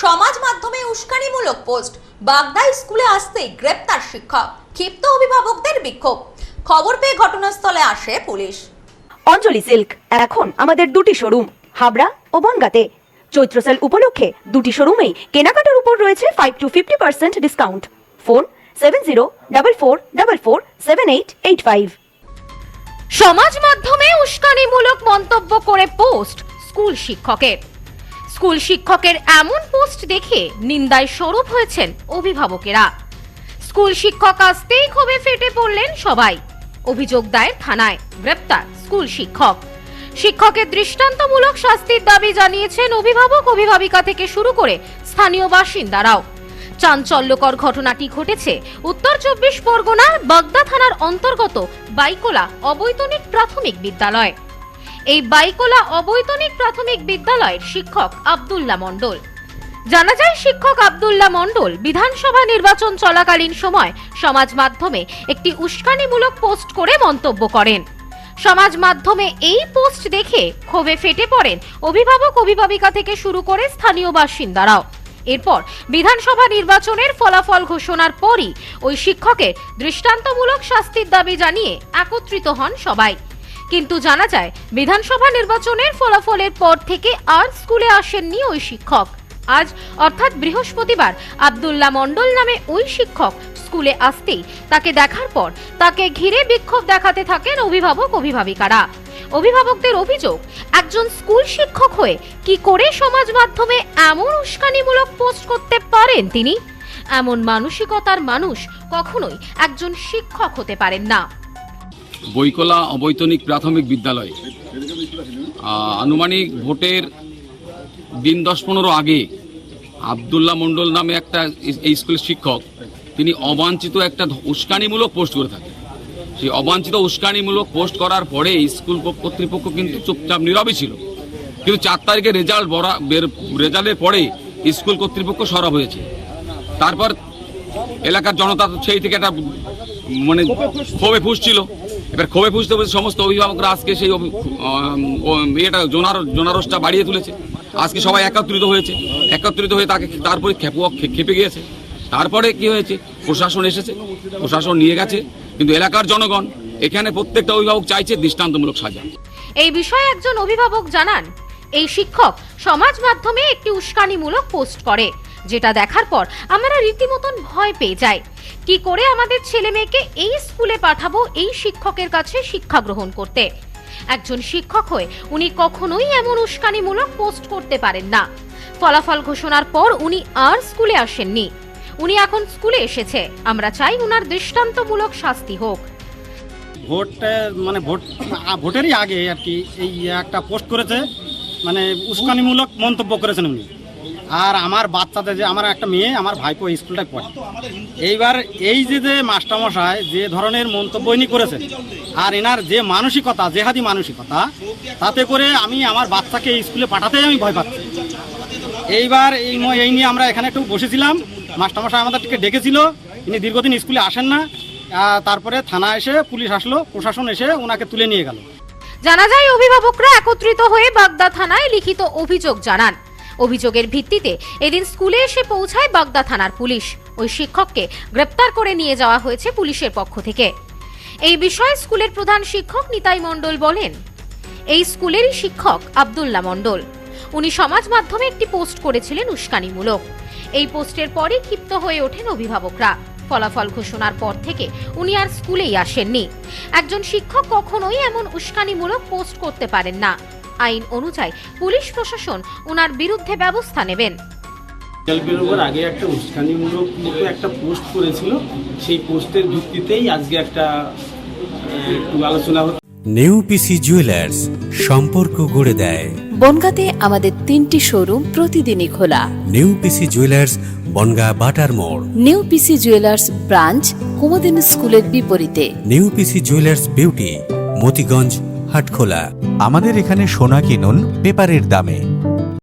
সমাজ মাধ্যমে উস্কানিমূলক পোস্ট, বাগদা স্কুলে আসতেই গ্রেপ্তার শিক্ষক, ক্ষিপ্ত অভিভাবকদের বিক্ষোভ। খবর পেয়ে ঘটনাস্থলে আসে পুলিশ। অঞ্জলি সিল্ক এখন আমাদের দুটি শোরুম হাবড়া ও বনগাঁতে। চৈত্র সেল উপলক্ষে দুটি শোরুমেই কেনাকাটার উপর রয়েছে 5 to 50% ডিসকাউন্ট। ফোন 7044447885। সমাজ মাধ্যমে উস্কানিমূলক মন্তব্য করে পোস্ট স্কুল শিক্ষকের। স্কুল শিক্ষকের এমন পোস্ট দেখে নিন্দায় স্বরূপ হয়েছেন অভিভাবকেরা। স্কুল শিক্ষক আসতেই ক্ষোভে ফেটে পড়লেন সবাই। অভিযোগ দায়ের থানায়, গ্রেপ্তার স্কুল শিক্ষক। শিক্ষকের দৃষ্টান্তমূলক শাস্তির দাবি জানিয়েছেন অভিভাবক, অভিভাবিকা থেকে শুরু করে স্থানীয় বাসিন্দারাও। চাঞ্চল্যকর ঘটনাটি ঘটেছে উত্তর 24 পরগনার বাগদা থানার অন্তর্গত বাইকোলা অবৈতনিক প্রাথমিক বিদ্যালয়। এই বাইকোলা অবৈতনিক প্রাথমিক বিদ্যালয়ের শিক্ষক আব্দুল্লাহ মণ্ডল। জানা যায়, শিক্ষক আব্দুল্লাহ মণ্ডল বিধানসভা নির্বাচন চলাকালীন সময় সমাজ মাধ্যমে একটি উস্কানিমূলক পোস্ট করে মন্তব্য করেন। সমাজ মাধ্যমে এই পোস্ট দেখে ক্ষোভে ফেটে পড়েন অভিভাবক, অভিভাবিকা থেকে শুরু করে স্থানীয় বাসিন্দারাও। এরপর বিধানসভা নির্বাচনের ফলাফল ঘোষণার পরই ওই শিক্ষকের দৃষ্টান্তমূলক শাস্তির দাবি জানিয়ে একত্রিত হন সবাই। কিন্তু জানা যায়, বিধানসভা নির্বাচনের ফলাফলের পর থেকে আর স্কুলে আসেননি ওই শিক্ষক। আজ অর্থাৎ বৃহস্পতিবার আব্দুল্লাহ মণ্ডল নামে ওই শিক্ষক স্কুলে আসতেই তাকে দেখার পর তাকে ঘিরে বিক্ষোভ দেখাতে থাকেন অভিভাবক, অভিভাবিকারা। অভিভাবকদের অভিযোগ, একজন স্কুল শিক্ষক হয়ে কি করে সমাজ মাধ্যমে এমন উস্কানিমূলক পোস্ট করতে পারেন তিনি? এমন মানসিকতার মানুষ কখনোই একজন শিক্ষক হতে পারেন না। বৈকোলা অবৈতনিক প্রাথমিক বিদ্যালয় আনুমানিক ভোটের দিন 10-15 আগে আব্দুল্লাহ মণ্ডল নামে একটা এই স্কুলের শিক্ষক, তিনি অবাঞ্ছিত একটা উস্কানিমূলক পোস্ট করে থাকেন। সেই অবাঞ্ছিত উস্কানিমূলক পোস্ট করার পরে স্কুল কর্তৃপক্ষ কিন্তু চুপচাপ নীরবই ছিল। কিন্তু 4 তারিখে রেজাল্টের পরে স্কুল কর্তৃপক্ষ সরব হয়েছে। তারপর এলাকার জনতা সেই থেকে একটা মানে ক্ষোভে ফুঁসছিল। এবার ক্ষোভে ফুঁসতে সমস্ত অভিভাবকরা আজকে সেই জোনারসটা বাড়িয়ে তুলেছে। আজকে সবাই একত্রিত হয়ে তারপরে খেপে গিয়েছে। তারপরে কি হয়েছে, প্রশাসন এসেছে, প্রশাসন নিয়ে গেছে। কিন্তু এলাকার জনগণ, এখানে প্রত্যেকটা অভিভাবক চাইছে দৃষ্টান্তমূলক সাজা। এই বিষয়ে একজন অভিভাবক জানান, এই শিক্ষক সমাজ মাধ্যমে একটি উস্কানিমূলক পোস্ট করে, যেটা দেখার পর আমরা রীতিমতন ভয় পেয়ে যাই। কি করে আমাদের ছেলে মেয়েকে এই স্কুলে পাঠাবো এই শিক্ষকের কাছে শিক্ষা গ্রহণ করতে? একজন শিক্ষক হয়ে উনি কখনোই এমন উস্কানিমূলক পোস্ট করতে পারেন না। ফলাফল ঘোষণার পর উনি আর স্কুলে আসেননি। উনি এখন স্কুলে এসেছে। আমরা চাই উনার দৃষ্টান্তমূলক শাস্তি হোক। ভোটেরই আগে আর কি এই একটা পোস্ট করেছে, মানে উস্কানিমূলক মন্তব্য করেছেন উনি। আর আমার বাচ্চাদের, যে আমার একটা মেয়ে, আমার ভাইপো এই স্কুলটায় পড়ে। এইবার এই যে মাস্টারমশাই যে ধরনের মন্তব্য ইনি করেছেন, আর এনার যে মানসিকতা, জেহাদি মানসিকতা, তাতে করে আমি আমার বাচ্চাকে এই স্কুলে পাঠাতেই আমি ভয় পাচ্ছি। এইবার এই নিয়ে আমরা এখানে একটু বসেছিলাম। মাস্টারমশাই আমাদেরকে ডেকেছিল, ইনি দীর্ঘদিন স্কুলে আসেন না। তারপরে থানা এসে পুলিশ আসলো, প্রশাসন এসে ওনাকে তুলে নিয়ে গেল। জানা যায়, অভিভাবকরা একত্রিত হয়ে বাগদা থানায় লিখিত অভিযোগ জানান। অভিযোগের ভিত্তিতে এদিন স্কুলে এসে পৌঁছায় বাগদা থানার পুলিশ। ওই শিক্ষককে গ্রেপ্তার করে নিয়ে যাওয়া হয়েছে পুলিশের পক্ষ থেকে। এই বিষয়ে স্কুলের প্রধান শিক্ষক নিতাই মণ্ডল বলেন, এই স্কুলেরই শিক্ষক আব্দুল্লাহ মণ্ডল। উনি সমাজ মাধ্যমে একটি পোস্ট করেছিলেন উস্কানিমূলক। এই পোস্টের পরে ক্ষিপ্ত হয়ে ওঠেন অভিভাবকরা। ফলাফল ঘোষণার পর থেকে উনি আর স্কুলেই আসেননি। একজন শিক্ষক কখনোই এমন উস্কানিমূলক পোস্ট করতে পারেন না। আইন অনুযায়ী পুলিশ প্রশাসন উনার বিরুদ্ধে ব্যবস্থা নেবেন। আগে একটা উস্কানিমূলক মতো একটা পোস্ট করেছিল, সেই পোস্টের ভিত্তিতেই আজকে একটা আলোচনা হচ্ছে। নেউপিসি জুয়েলার্স, সম্পর্ক গড়ে দেয়। বনগাঁতে আমাদের 3টি শোরুম প্রতিদিনই খোলা। নেউপিসি জুয়েলার্স, বনগা বাটার মোড়। নেউপিসি জুয়েলার্স ব্রাঞ্চ কুমদিন স্কুলের বিপরীতে। নেউপিসি জুয়েলার্স বিউটি, মতিগঞ্জ, হাটখোলা। আমাদের এখানে সোনা কিনুন পেপারের দামে।